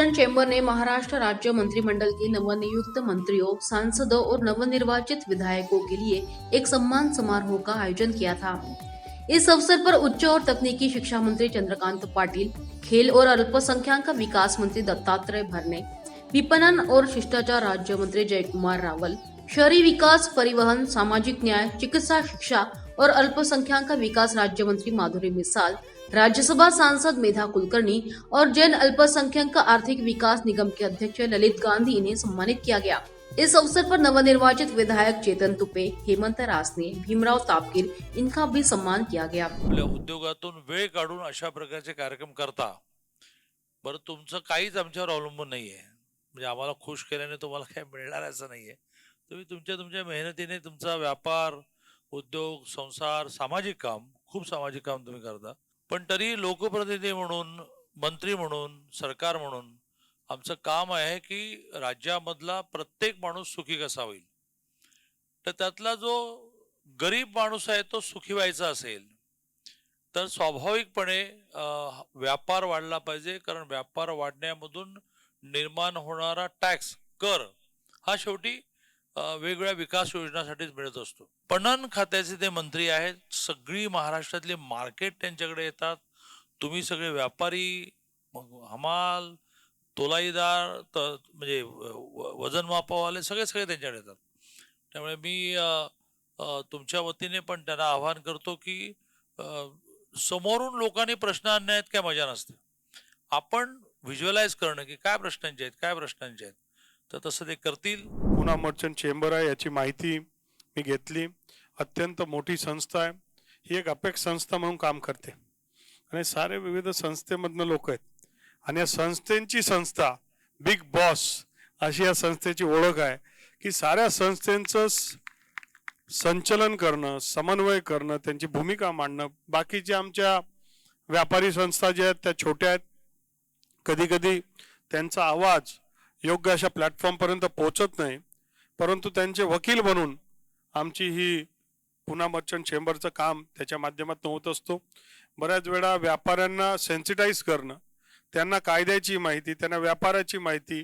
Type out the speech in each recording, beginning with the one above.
Merchant chamber ने महाराष्ट्र राज्य मंत्रिमंडल के नवनियुक्त मंत्रियों, सांसदों और नवनिर्वाचित विधायकों के लिए एक सम्मान समारोह का आयोजन किया था। इस अवसर पर उच्च और तकनीकी शिक्षा मंत्री चंद्रकांत पाटिल, खेल और अल्पसंख्याक विकास मंत्री दत्तात्रेय भरणे, विपणन और शिष्टाचार राज्य मंत्री जयकुमार रावल, शहरी विकास, परिवहन, सामाजिक न्याय, चिकित्सा, शिक्षा और अल्पसंख्याक विकास राज्य मंत्री माधुरी मिसाल, राज्यसभा सांसद मेधा कुलकर्णी और जैन अल्पसंख्यक आर्थिक विकास निगम के अध्यक्ष ललित गांधी इन्हें सम्मानित किया गया। इस अवसर पर नवनिर्वाचित विधायक चेतन तुपे, हेमंत रासने, भीमराव तापकीर इनका भी सम्मान किया गया। आपल्या उद्योगातून वेळ काढून अशा प्रकारचे कार्यक्रम करता, बरं तुमचं काहीच आमच्यावर अवलंबून नाहीये, म्हणजे आम्हाला खुश केल्याने तुम्हाला काय मिळणार असं नाहीये। तुम्ही तुमच्या मेहनतीने तुमचा व्यापार, उद्योग, संसार, सामाजिक काम, खूप सामाजिक काम तुम्ही करता, पण तरी लोकप्रतिनिधी म्हणून, मंत्री म्हणून, सरकार म्हणून आमचं काम आहे की राज्यामधला प्रत्येक माणूस सुखी कसा होईल। तर त्यातला जो गरीब माणूस आहे तो सुखी व्हायचा असेल तर स्वाभाविकपणे व्यापार वाढला पाहिजे, कारण व्यापार वाढण्यामधून निर्माण होणारा टॅक्स, कर हा शेवटी वेगवेगळ्या विकास योजनांसाठीच मिळत असतो। पणन खात्याचे ते मंत्री आहेत, सगळी महाराष्ट्रातले मार्केट त्यांच्याकडे येतात। तुम्ही सगळे व्यापारी, हमाल, तोलाईदार, म्हणजे वजन मापवाले सगळे त्यांच्याकडे येतात। त्यामुळे मी तुमच्या वतीने पण त्यांना आवाहन करतो की समोरून लोकांनी प्रश्न आणण्यात काय मजा नसते, आपण व्हिज्युअलाइज करणं की काय प्रश्नांचे आहेत, तर तसं ते करतील। पुणे मर्चंट चेंबर आहे याची माहिती मी घेतली। अत्यंत मोठी संस्था आहे ही, एक अपेक्स संस्था म्हणून काम करते आणि सारे विविध संस्थेमधनं लोक आहेत आणि या संस्थेची संस्था बिग बॉस अशी या संस्थेची ओळख आहे की साऱ्या संस्थेचं संचलन करणं, समन्वय करणं, त्यांची भूमिका मांडणं। बाकीचे आमच्या व्यापारी संस्था ज्या आहेत त्या छोट्या आहेत, कधी कधी त्यांचा आवाज योग्य अशा प्लॅटफॉर्म पर्यंत पोहोचत नाही, परंतु त्यांचे वकील बनून आमची ही पुणे मर्चंट चेंबरचं काम त्याच्या माध्यमातून होत असतो। बऱ्याच वेळा व्यापाऱ्यांना सेन्सिटाईज करणं, त्यांना कायद्याची माहिती, त्यांना व्यापाराची माहिती,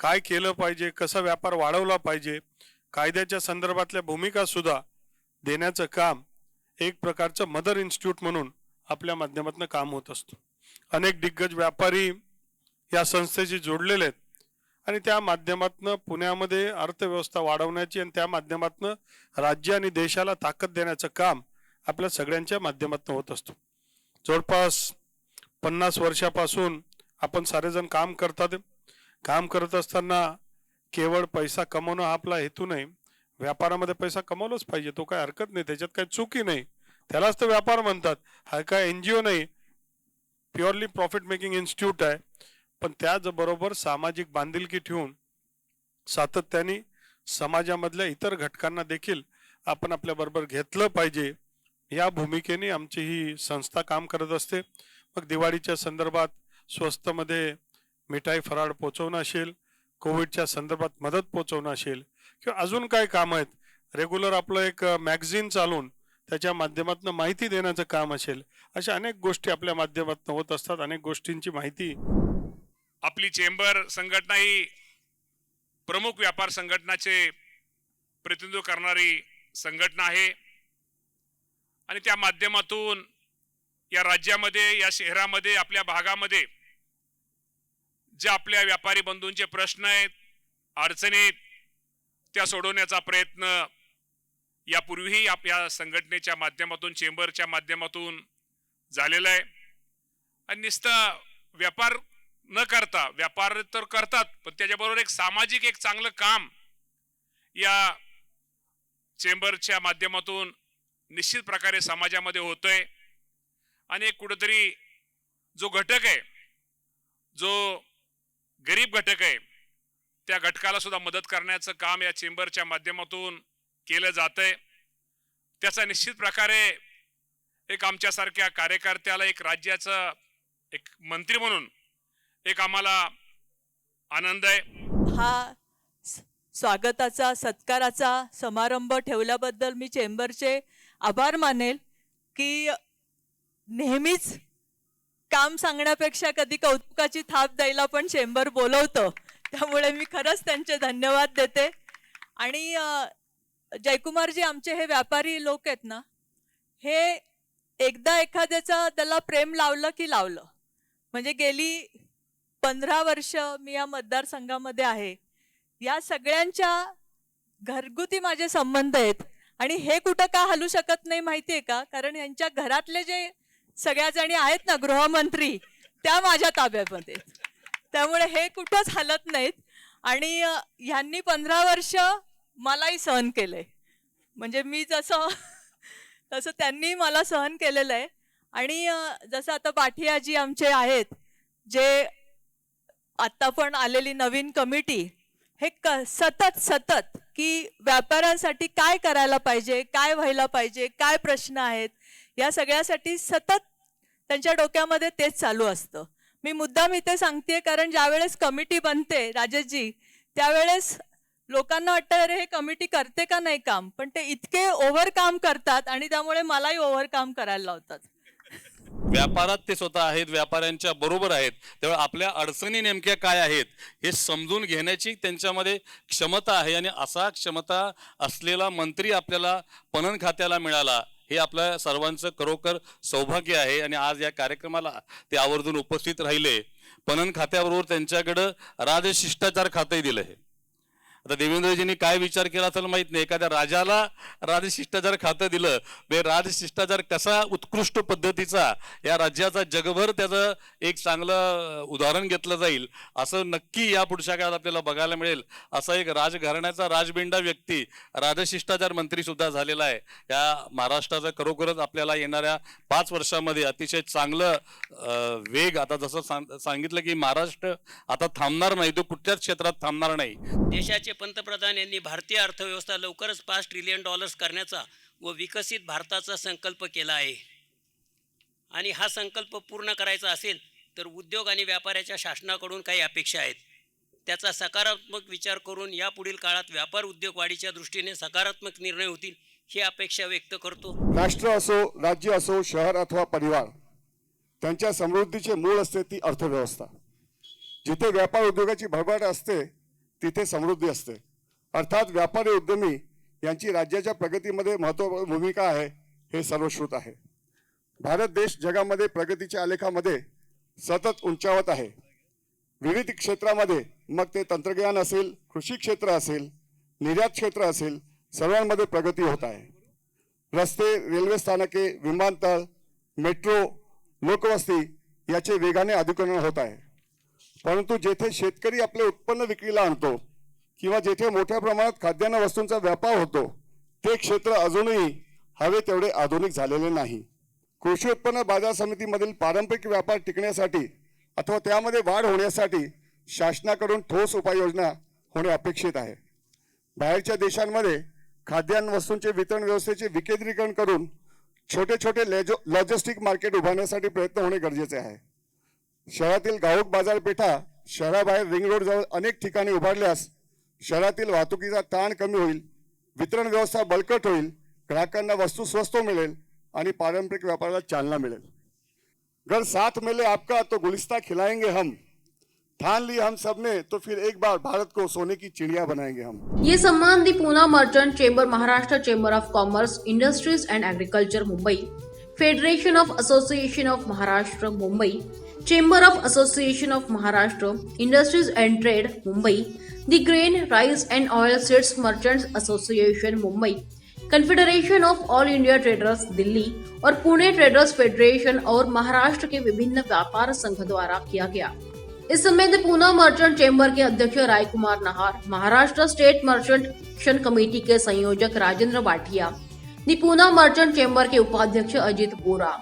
काय केलं पाहिजे, कसा व्यापार वाढवला पाहिजे, कायद्याच्या संदर्भातल्या भूमिका सुद्धा देण्याचं काम एक प्रकारचं मदर इन्स्टिट्यूट म्हणून आपल्या माध्यमातून काम होत असतो। अनेक दिग्गज व्यापारी या संस्थेशी जोडलेले आहेत आणि त्या माध्यमातून पुण्यामध्ये अर्थव्यवस्था वाढवण्याची आणि त्या माध्यमातून राज्य आणि देशाला ताकद देण्याचं काम आपल्या सगळ्यांच्या माध्यमातून होत असतो। जवळपास 50 वर्षापासून आपण सारेजण काम करतात। काम करत असताना केवळ पैसा कमवणं हा आपला हेतू नाही, व्यापारामध्ये पैसा कमवलाच पाहिजे, तो काय हरकत नाही, त्याच्यात काही चुकी नाही, त्यालाच तर व्यापार म्हणतात। हा काय एनजीओ नाही, प्युअरली प्रॉफिट मेकिंग इन्स्टिट्यूट आहे, पण त्याचबरोबर सामाजिक बांधिलकी ठेवून सातत्याने समाजामधल्या इतर घटकांना देखील आपण आपल्या बरोबर घेतलं पाहिजे, या भूमिकेने आमची ही संस्था काम करत असते। मग दिवाळीच्या संदर्भात स्वस्तमध्ये मिठाई फराळ पोहोचवणं असेल, कोविडच्या संदर्भात मदत पोहोचवणं असेल, किंवा अजून काय काम आहेत, रेग्युलर आपलं एक मॅगझिन चालून त्याच्या माध्यमातून माहिती देण्याचं काम असेल, अशा अनेक गोष्टी आपल्या माध्यमातून होत असतात। अनेक गोष्टींची माहिती आपली चेंबर संघटना ही प्रमुख व्यापार संघटनाचे प्रतिनिधित्व करणारी संघटना आहे आणि त्या माध्यमातून या राज्यामध्ये, या शहरामध्ये, आपल्या भागामध्ये जे आपल्या व्यापारी बंधूंचे प्रश्न आहेत, अडचणी, त्या सोडवण्याचा प्रयत्न यापूर्वीही या संघटनेच्या माध्यमातून, चेंबरच्या माध्यमातून झालेला आहे। आणि नुसतं व्यापार न करता, व्यापार तर करतात पण त्याच्याबरोबर एक सामाजिक एक चांगलं काम या चेंबरच्या माध्यमातून निश्चित प्रकारे समाजामध्ये होतोय। आणि कुठेतरी जो घटक आहे, जो गरीब घटक आहे, त्या घटकाला सुद्धा मदत करण्याचं काम या चेंबरच्या माध्यमातून केलं जातंय। त्याचा निश्चित प्रकारे एक आमच्यासारख्या कार्यकर्त्याला, एक राज्याचा एक मंत्री म्हणून एक आम्हाला आनंद आहे। हा स्वागताचा, सत्काराचा समारंभ ठेवल्याबद्दल मी चेंबरचे आभार मानेल की नेहमीच काम सांगण्यापेक्षा कधी कौतुकाची थाप द्यायला पण चेंबर बोलवतं, त्यामुळे मी खरंच त्यांचे धन्यवाद देते. आणि जयकुमारजी, आमचे हे व्यापारी लोक आहेत ना, हे एकदा एखाद्याचं त्याला प्रेम लावलं की लावलं. म्हणजे गेली 15 वर्ष मी या मतदारसंघामध्ये आहे. या सगळ्यांच्या घरगुती माझे संबंध आहेत आणि हे कुठं का हलू शकत नाही माहिती आहे का? कारण यांच्या घरातले जे सगळ्या जणी आहेत ना, गृहमंत्री, त्या माझ्या ताब्यामध्ये आहेत. त्यामुळे हे कुठंच हलत नाहीत. आणि ह्यांनी 15 वर्ष मलाही सहन केलंय. म्हणजे मी जसं तसं त्यांनी मला सहन केलेलं आहे. आणि जसं आता पाठियाजी आमचे आहेत, जे आता पण आलेली नवीन कमिटी, हे सतत की व्यापाऱ्यांसाठी काय करायला पाहिजे, काय व्हायला पाहिजे, काय प्रश्न आहेत, या सगळ्यासाठी सतत त्यांच्या डोक्यामध्ये तेच चालू असतं. मी मुद्दाम इथे सांगते कारण ज्यावेळेस कमिटी बनते राजेशजी, त्यावेळेस लोकांना वाटतं अरे हे कमिटी करते का नाही काम, पण ते इतके ओव्हर काम करतात आणि त्यामुळे मलाही ओव्हर काम करायला लावतात. व्यापारात ते स्वतः आहेत, व्यापाऱ्यांच्या बरोबर आहेत. त्यामुळे आपल्या अडचणी नेमक्या काय आहेत हे समजून घेण्याची त्यांच्यामध्ये क्षमता आहे. आणि असा क्षमता असलेला मंत्री आपल्याला पणन खात्याला मिळाला, हे आपल्या सर्वांचं खरोखर सौभाग्य आहे. आणि आज या कार्यक्रमाला ते आवर्जून उपस्थित राहिले. पणन खात्याबरोबर त्यांच्याकडं राजशिष्टाचार खातंही दिलं आहे. आता देवेंद्रजींनी काय विचार केला असेल माहित नाही, एखाद्या राजाला राजशिष्टाचार खातं दिलं, राजशिष्टाचार कसा उत्कृष्ट पद्धतीचा या राज्याचा जगभर त्याचं एक चांगलं उदाहरण घेतलं जाईल असं नक्की या पुढच्या काळात आपल्याला बघायला मिळेल. असा एक राजघराण्याचा राजबिंडा व्यक्ती राजशिष्टाचार मंत्री सुद्धा झालेला आहे. या महाराष्ट्राचा खरोखरच आपल्याला येणाऱ्या 5 वर्षामध्ये अतिशय चांगलं वेग, आता जसं सांगितलं की महाराष्ट्र आता थांबणार नाही, तो कुठल्याच क्षेत्रात थांबणार नाही. देशाचे पंतप्रधान यांनी भारतीय अर्थव्यवस्था लवकरच $5 ट्रिलियन करण्याचा व विकसित भारताचा संकल्प केला आहे. आणि हा संकल्प पूर्ण करायचा असेल तर उद्योग आणि व्यापाऱ्याच्या शासनाकडून काही अपेक्षा आहेत. त्याचा सकारात्मक विचार करून यापुढील काळात व्यापार उद्योग वाढीच्या दृष्टीने सकारात्मक निर्णय होतील ही अपेक्षा व्यक्त करतो. राष्ट्र असो, राज्य असो, शहर अथवा परिवार, त्यांच्या समृद्धीचे मूळ असते ती अर्थव्यवस्था. जिथे व्यापार उद्योगाची भरभराट असते तिथे समृद्धी असते. अर्थात व्यापारी उद्यमी यांची राज्याच्या प्रगतीमध्ये महत्त्वपूर्ण भूमिका आहे हे सर्वश्रुत आहे. भारत देश जगामध्ये प्रगतीच्या आलेखामध्ये सतत उंचावत आहे. विविध क्षेत्रामध्ये, मग ते तंत्रज्ञान असेल, कृषी क्षेत्र असेल, निर्यात क्षेत्र असेल, सर्वांमध्ये प्रगती होत आहे. रस्ते, रेल्वे स्थानके, विमानतळ, मेट्रो, लोकवस्ती याचे वेगाने आधुनिकीकरण होत आहे. परंतु जेथे शेतकरी आपले उत्पन्न विक्रीला आणतो किंवा जेथे मोठ्या प्रमाणात खाद्यान्न वस्तूंचा व्यापार होतो, ते क्षेत्र अजूनही हवे तेवढे आधुनिक झालेले नाही. कृषी उत्पन्न बाजार समितीमधील पारंपरिक व्यापार टिकण्यासाठी अथवा त्यामध्ये वाढ होण्यासाठी शासनाकडून ठोस उपाययोजना होणे अपेक्षित आहे. बाहेरच्या देशांमध्ये खाद्यान्न वस्तूंचे वितरण व्यवस्थेचे विकेंद्रीकरण करून छोटे छोटे लॉजिस्टिक मार्केट उभारण्यासाठी प्रयत्न होणे गरजेचे आहे. शहरातील घाऊक बाजारपेठा शहराबाहेर रिंग रोड जवळ अनेक ठिकाणी उभारल्यास शहरातील वाहतुकीचा ताण कमी होईल, वितरण व्यवस्था बळकट होईल, ग्राहकांना वस्तू स्वस्त मिळेल आणि पारंपरिक व्यापाराला चालना मिळेल. घर साथ मिले आपका तो गुलिस्ता खिलाएंगे हम, ठान ली हम सबने तो फिर एक बार भारत को सोने की चिड़िया बनाएंगे हम. ये सम्मान the Poona merchant chamber, Maharashtra chamber of commerce, industries and agriculture Mumbai, federation of association of Maharashtra Mumbai, chamber of association of Maharashtra, industries and trade Mumbai, the grain, rice and oil seeds merchants association Mumbai, confederation of all India traders Delhi और Pune traders federation और महाराष्ट्र के विभिन्न व्यापार संघ द्वारा KIA गया. इस समय the Poona merchant chamber के अध्यक्ष Rai Kumar Nahar, Maharashtra state merchant action committee के संयोजक Rajendra Bathia, the Poona merchant chamber के उपाध्यक्ष अजित बोरा,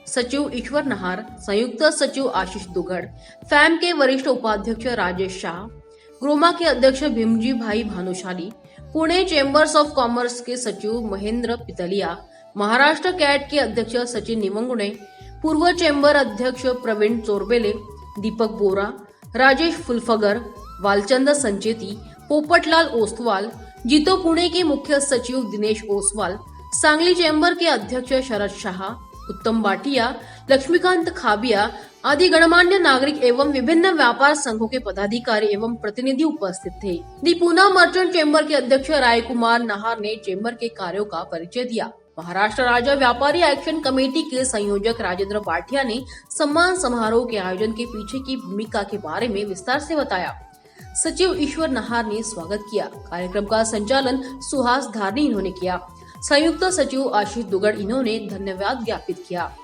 सचिव ईश्वर नाहर, संयुक्त सचिव आशीष दुगड़, फैम के वरिष्ठ उपाध्यक्ष राजेश शाह, ग्रोमा के अध्यक्ष Bhimji Bhai Bhanushali, Pune chambers of commerce के सचिव महेंद्र पितलिया, महाराष्ट्र कैट के अध्यक्ष सचिन निमंगुणे, पूर्व चेंबर अध्यक्ष प्रवीण चोरबेले, दीपक बोरा, राजेश फुलफगर, वालचंद संचेती, पोपटलाल ओस्तवाल, जीतो पुणे के मुख्य सचिव दिनेश ओसवाल, सांगली चेंबर के अध्यक्ष शरद शाह, उत्तम बाटिया, लक्ष्मीकांत खाबिया आदि गणमान्य नागरिक एवं विभिन्न व्यापार संघों के पदाधिकारी एवं प्रतिनिधि उपस्थित थे। दी पूना मर्चेंट चेंबर के अध्यक्ष राय कुमार नाहर ने चेंबर के कार्यों का परिचय दिया। महाराष्ट्र राज्य व्यापारी एक्शन कमेटी के संयोजक राजेंद्र भाटिया ने सम्मान समारोह के आयोजन के पीछे की भूमिका के बारे में विस्तार से बताया। सचिव ईश्वर नाहर ने स्वागत किया। कार्यक्रम का संचालन सुहास धारनी इन्होंने किया। संयुक्त सचिव आशीष दुगड़ इन्होंने धन्यवाद ज्ञापित किया।